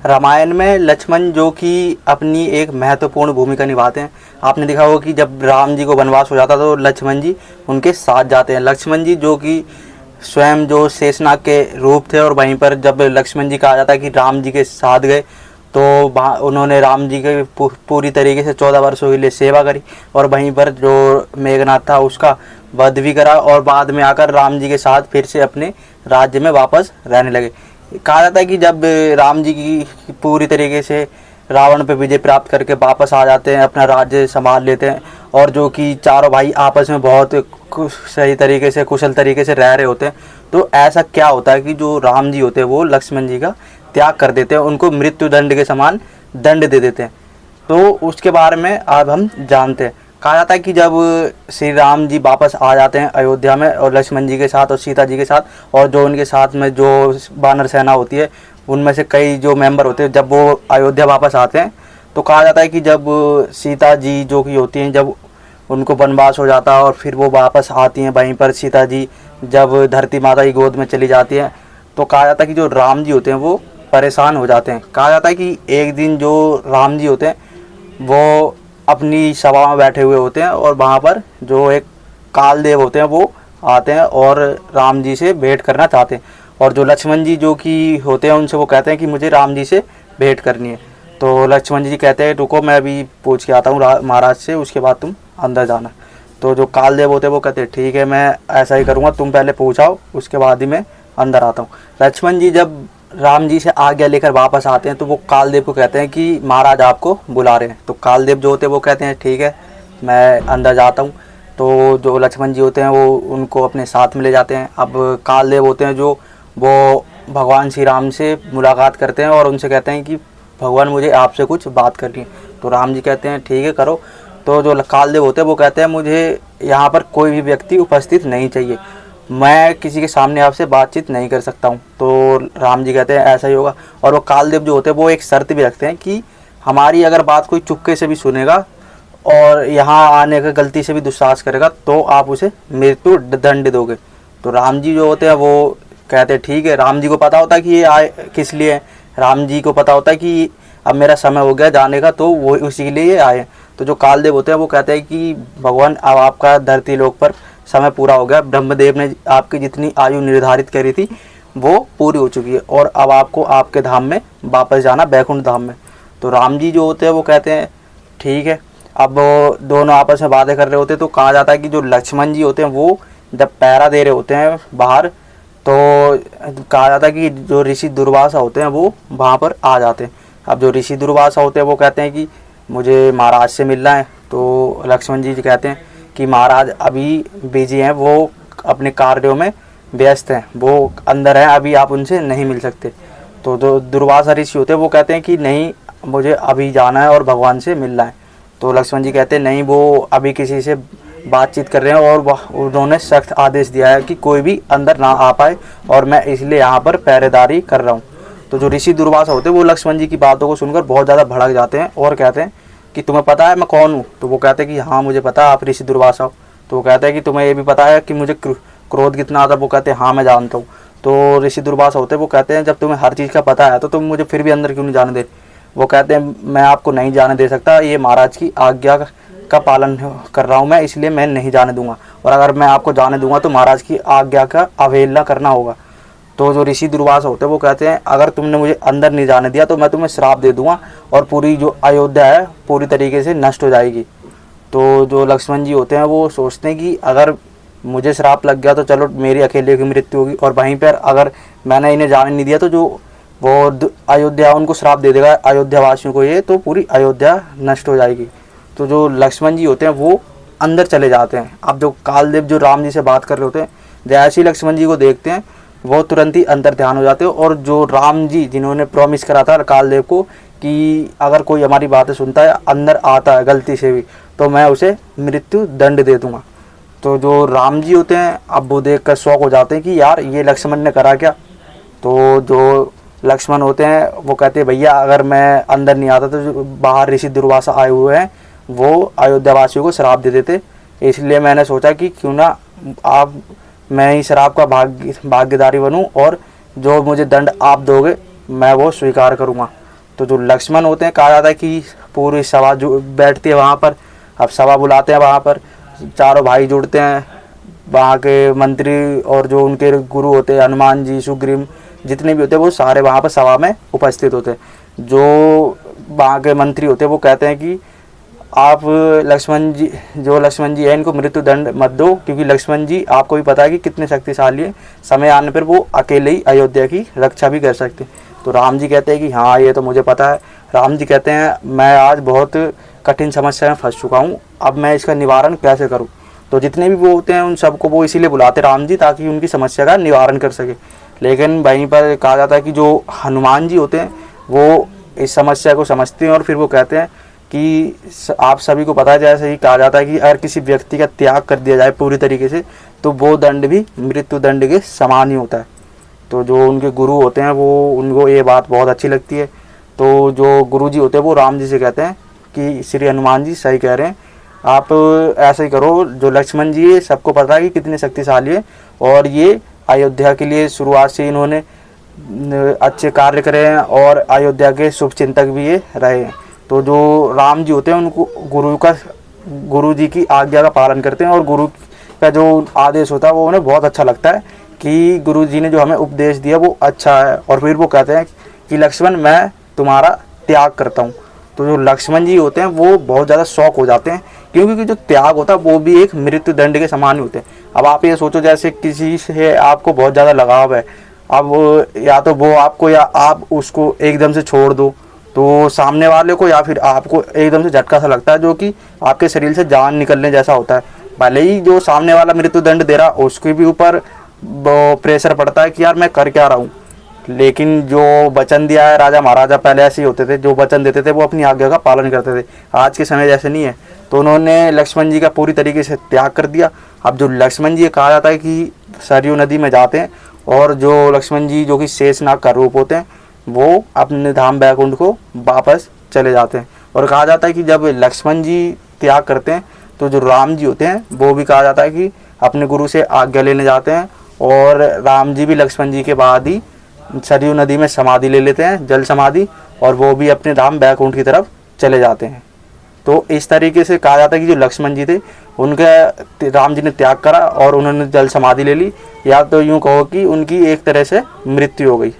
रामायण में लक्ष्मण जो कि अपनी एक महत्वपूर्ण भूमिका निभाते हैं। आपने देखा होगा कि जब राम जी को वनवास हो जाता तो लक्ष्मण जी उनके साथ जाते हैं। लक्ष्मण जी जो कि स्वयं जो शेषनाग के रूप थे, और वहीं पर जब लक्ष्मण जी कहा जाता है कि राम जी के साथ गए तो उन्होंने राम जी के पूरी तरीके से 14 वर्षों के लिए सेवा करी, और वहीं पर जो मेघनाथ था उसका वध भी करा, और बाद में आकर राम जी के साथ फिर से अपने राज्य में वापस रहने लगे। कहा जाता है कि जब राम जी की पूरी तरीके से रावण पर विजय प्राप्त करके वापस आ जाते हैं, अपना राज्य संभाल लेते हैं, और जो कि चारों भाई आपस में बहुत सही तरीके से कुशल तरीके से रह रहे होते हैं, तो ऐसा क्या होता है कि जो राम जी होते हैं वो लक्ष्मण जी का त्याग कर देते हैं, उनको मृत्यु दंड के समान दंड दे देते हैं। तो उसके बारे में अब हम जानते हैं। कहा जाता है कि जब श्री राम जी वापस आ जाते हैं अयोध्या में, और लक्ष्मण जी के साथ और सीता जी के साथ, और जो उनके साथ में जो वानर सेना होती है उनमें से कई जो मेंबर होते हैं, जब वो अयोध्या वापस आते हैं तो कहा जाता है कि जब सीता जी जो कि होती हैं, जब उनको वनवास हो जाता है और फिर वो वापस आती हैं, वहीं पर सीता जी जब धरती माता की गोद में चली जाती हैं, तो कहा जाता है कि जो राम जी होते हैं वो परेशान हो जाते हैं। कहा जाता है कि एक दिन जो राम जी होते हैं वो अपनी सभा में बैठे हुए होते हैं, और वहाँ पर जो एक कालदेव होते हैं वो आते हैं और राम जी से भेंट करना चाहते हैं, और जो लक्ष्मण जी जो कि होते हैं उनसे वो कहते हैं कि मुझे राम जी से भेंट करनी है। तो लक्ष्मण जी कहते हैं रुको, मैं अभी पूछ के आता हूँ महाराज से, उसके बाद तुम अंदर जाना। तो जो कालदेव होते हैं वो कहते हैं ठीक है, मैं ऐसा ही करूँगा, तुम पहले पूछाओ उसके बाद ही मैं अंदर आता हूँ। लक्ष्मण जी जब राम जी से आज्ञा लेकर वापस आते हैं तो वो कालदेव को कहते हैं कि महाराज आपको बुला रहे हैं। तो कालदेव जो होते हैं वो कहते हैं ठीक है, मैं अंदर जाता हूँ। तो जो लक्ष्मण जी होते हैं वो उनको अपने साथ में ले जाते हैं। अब कालदेव होते हैं जो वो भगवान श्री राम से मुलाकात करते हैं और उनसे कहते हैं कि भगवान मुझे आपसे कुछ बात करनी है। तो राम जी कहते हैं ठीक है करो। तो जो कालदेव होते हैं वो कहते हैं मुझे यहाँ पर कोई भी व्यक्ति उपस्थित नहीं चाहिए, मैं किसी के सामने आपसे बातचीत नहीं कर सकता हूँ। तो राम जी कहते हैं ऐसा ही होगा। और वो कालदेव जो होते हैं वो एक शर्त भी रखते हैं कि हमारी अगर बात कोई चुपके से भी सुनेगा और यहाँ आने का गलती से भी दुस्साहस करेगा तो आप उसे मृत्यु दंड दोगे। तो राम जी जो होते हैं वो कहते हैं ठीक है। राम जी को पता होता है कि ये आए किस लिए है, राम जी को पता होता है कि अब मेरा समय हो गया जाने का, तो वो उसी के लिए ये आए। तो जो कालदेव होते हैं वो कहते हैं कि भगवान अब आपका धरती लोक पर समय पूरा हो गया, ब्रह्मदेव ने आपकी जितनी आयु निर्धारित करी थी वो पूरी हो चुकी है, और अब आपको आपके धाम में वापस जाना, बैकुंठ धाम में। तो राम जी जो होते हैं वो कहते हैं ठीक है। अब दोनों आपस में बातें कर रहे होते हैं तो कहा जाता है कि जो लक्ष्मण जी होते हैं वो जब पहरा दे रहे होते हैं बाहर, तो कहा जाता है कि जो ऋषि दुर्वासा होते हैं वो वहाँ पर आ जाते हैं। अब जो ऋषि दुर्वासा होते हैं वो कहते हैं कि मुझे महाराज से मिलना है। तो लक्ष्मण जी कहते हैं कि महाराज अभी बिजी हैं, वो अपने कार्यों में व्यस्त हैं, वो अंदर हैं, अभी आप उनसे नहीं मिल सकते। तो जो दुर्वासा ऋषि होते हैं वो कहते हैं कि नहीं, मुझे अभी जाना है और भगवान से मिलना है। तो लक्ष्मण जी कहते हैं नहीं, वो अभी किसी से बातचीत कर रहे हैं और उन्होंने सख्त आदेश दिया है कि कोई भी अंदर ना आ पाए, और मैं इसलिए यहाँ पर पहरेदारी कर रहा हूँ। तो जो ऋषि दुर्वासा होते हैं वो लक्ष्मण जी की बातों को सुनकर बहुत ज़्यादा भड़क जाते हैं और कहते हैं कि तुम्हें पता है मैं कौन हूँ। तो वो कहते हैं कि हाँ मुझे पता है आप ऋषि दुर्वासा हो। तो वो कहते हैं कि तुम्हें ये भी पता है कि मुझे क्रोध कितना आता है। वो कहते हैं हाँ मैं जानता हूँ। तो ऋषि दुर्वासा होते हैं वो कहते हैं जब तुम्हें हर चीज़ का पता है तो तुम मुझे फिर भी अंदर क्यों नहीं जाने दे। वो कहते हैं मैं आपको नहीं जाने दे सकता, ये महाराज की आज्ञा का पालन कर रहा हूँ मैं, इसलिए मैं नहीं जाने दूंगा, और अगर मैं आपको जाने दूंगा तो महाराज की आज्ञा का अवहेलना करना होगा। तो जो ऋषि दुर्वासा होते हैं वो कहते हैं अगर तुमने मुझे अंदर नहीं जाने दिया तो मैं तुम्हें श्राप दे दूंगा और पूरी जो अयोध्या है पूरी तरीके से नष्ट हो जाएगी। तो जो लक्ष्मण जी होते हैं वो सोचते हैं कि अगर मुझे श्राप लग गया तो चलो मेरी अकेले की मृत्यु होगी, और वहीं पर अगर मैंने इन्हें जाने नहीं दिया तो जो वो अयोध्या उनको श्राप दे देगा अयोध्या वासियों को, ये तो पूरी अयोध्या नष्ट हो जाएगी। तो जो लक्ष्मण जी होते हैं वो अंदर चले जाते हैं। अब जो कालदेव जो राम जी से बात कर रहे होते हैं, जैसे ही लक्ष्मण जी को देखते हैं वो तुरंत ही अंदर ध्यान हो जाते हैं, और जो राम जी जिन्होंने प्रॉमिस करा था कालदेव को कि अगर कोई हमारी बातें सुनता है अंदर आता है गलती से भी तो मैं उसे मृत्यु दंड दे दूंगा। तो जो राम जी होते हैं अब वो देख कर शौक हो जाते हैं कि यार ये लक्ष्मण ने करा क्या। तो जो लक्ष्मण होते हैं वो कहते हैं भैया अगर मैं अंदर नहीं आता तो जो बाहर ऋषि दुर्वासा आए हुए हैं वो अयोध्या वासियों को श्राप दे देते, इसलिए मैंने सोचा कि क्यों ना आप मैं ही श्राप का भाग्यदारी बनूं और जो मुझे दंड आप दोगे मैं वो स्वीकार करूंगा। तो जो लक्ष्मण होते हैं, कहा जाता है कि पूरी सभा जो बैठती है वहाँ पर, अब सभा बुलाते हैं वहाँ पर, चारों भाई जुड़ते हैं, वहाँ के मंत्री और जो उनके गुरु होते हैं हनुमान जी, सुग्रीव, जितने भी होते हैं वो सारे वहाँ पर सभा में उपस्थित होते हैं। जो वहाँ के मंत्री होते हैं वो कहते हैं कि आप लक्ष्मण जी है इनको मृत्यु दंड मत दो, क्योंकि लक्ष्मण जी आपको भी पता है कि कितने शक्तिशाली है, समय आने पर वो अकेले ही अयोध्या की रक्षा भी कर सकते हैं। तो राम जी कहते हैं कि हाँ ये तो मुझे पता है। राम जी कहते हैं मैं आज बहुत कठिन समस्या में फंस चुका हूँ, अब मैं इसका निवारण कैसे करूँ। तो जितने भी वो होते हैं उन सबको वो इसीलिए बुलाते राम जी, ताकि उनकी समस्या का निवारण कर सके। लेकिन वहीं पर कहा जाता है कि जो हनुमान जी होते हैं वो इस समस्या को समझते हैं और फिर वो कहते हैं कि आप सभी को पता है, जैसे ही कहा जाता है कि अगर किसी व्यक्ति का त्याग कर दिया जाए पूरी तरीके से तो वो दंड भी मृत्यु दंड के समान ही होता है। तो जो उनके गुरु होते हैं वो उनको ये बात बहुत अच्छी लगती है। तो जो गुरु जी होते हैं वो राम जी से कहते हैं कि श्री हनुमान जी सही कह रहे हैं, आप ऐसा ही करो, जो लक्ष्मण जी है सबको पता है कि कितने शक्तिशाली है और ये अयोध्या के लिए शुरुआत से इन्होंने अच्छे कार्य करे हैं और अयोध्या के शुभ चिंतक भी ये रहे हैं। तो जो राम जी होते हैं उनको गुरु जी की आज्ञा का पालन करते हैं और गुरु का जो आदेश होता है वो उन्हें बहुत अच्छा लगता है कि गुरु जी ने जो हमें उपदेश दिया वो अच्छा है। और फिर वो कहते हैं कि लक्ष्मण मैं तुम्हारा त्याग करता हूँ। तो जो लक्ष्मण जी होते हैं वो बहुत ज़्यादा शौक हो जाते हैं, क्योंकि जो त्याग होता है वो भी एक मृत्यु दंड के समान ही होते हैं। अब आप ये सोचो जैसे किसी से आपको बहुत ज़्यादा लगाव है, अब या तो वो आपको या आप उसको एकदम से छोड़ दो तो सामने वाले को या फिर आपको एकदम से झटका सा लगता है जो कि आपके शरीर से जान निकलने जैसा होता है। भले ही जो सामने वाला मृत्यु दंड दे रहा उसके भी ऊपर प्रेशर पड़ता है कि यार मैं कर क्या रहा हूँ, लेकिन जो वचन दिया है, राजा महाराजा पहले ऐसे ही होते थे, जो वचन देते थे वो अपनी आज्ञा का पालन करते थे। आज के समय जैसे नहीं है। तो उन्होंने लक्ष्मण जी का पूरी तरीके से त्याग कर दिया। अब जो लक्ष्मण जी कहा जाता है कि सरयू नदी में जाते हैं और जो लक्ष्मण जी जो कि शेषनाग का रूप होते हैं वो अपने धाम बैकुंठ को वापस चले जाते हैं। और कहा जाता है कि जब लक्ष्मण जी त्याग करते हैं तो जो राम जी होते हैं वो भी कहा जाता है कि अपने गुरु से आज्ञा लेने जाते हैं और राम जी भी लक्ष्मण जी के बाद ही सरयू नदी में समाधि ले लेते हैं, जल समाधि, और वो भी अपने धाम बैकुंठ की तरफ चले जाते हैं। तो इस तरीके से कहा जाता है कि जो लक्ष्मण जी थे उनका राम जी ने त्याग करा और उन्होंने जल समाधि ले ली, या तो यूँ कहो कि उनकी एक तरह से मृत्यु हो गई।